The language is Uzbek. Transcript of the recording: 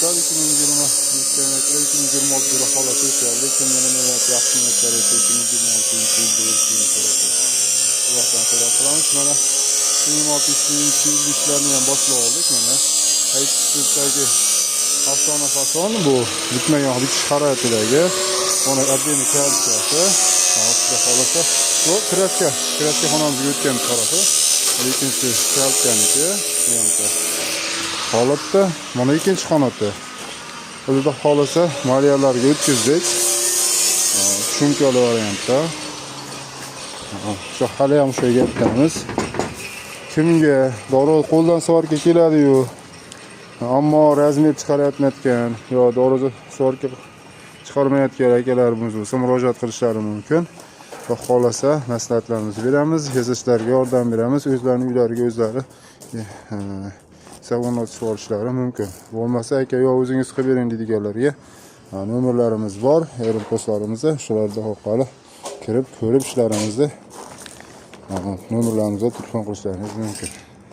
do'stlar, 2026 yili holati o'sha, lekin yana yaxshi niyatlar esa 2026 yilda kerak. Allohdan so'rab qilamiz. Mana 2026 yil ishlarini ham boshlab oldik. Mana aytishdagi afsona fason bu bitmagan bitish sharoitidagi mana отдельный kalsiyasi. Xudo xolasa bu kraska xonamizga o'tgan tarafi. Ikkinchi kalsiyaniki holatda mana ikkinchi xonada. Xudo xolasa moliyalarga o'tkazdik. Tushunchali variantda. Shu hali ham o'sha gapdamiz. Kimga dori qo'ldan svorka keladi-yu, ammo razmer chiqarayotmayotgan yo dori svorka chiqarmayotgan akalarimiz bo'lsa murojaat qilishlari mumkin. Xudo xolasa maslahatlarimizni beramiz, yasashlarga yordam beramiz, o'zlarining uylariga o'zlari savol ochib olishlari mumkin. Bo'lmasa aka yo o'zingiz qilib bering deydiganlarga nomerlarimiz bor, ayrim postlarimizda shularda orqali kirib ko'rib ishlarimizni nomerlarimizga telefon qilishlaringiz mumkin.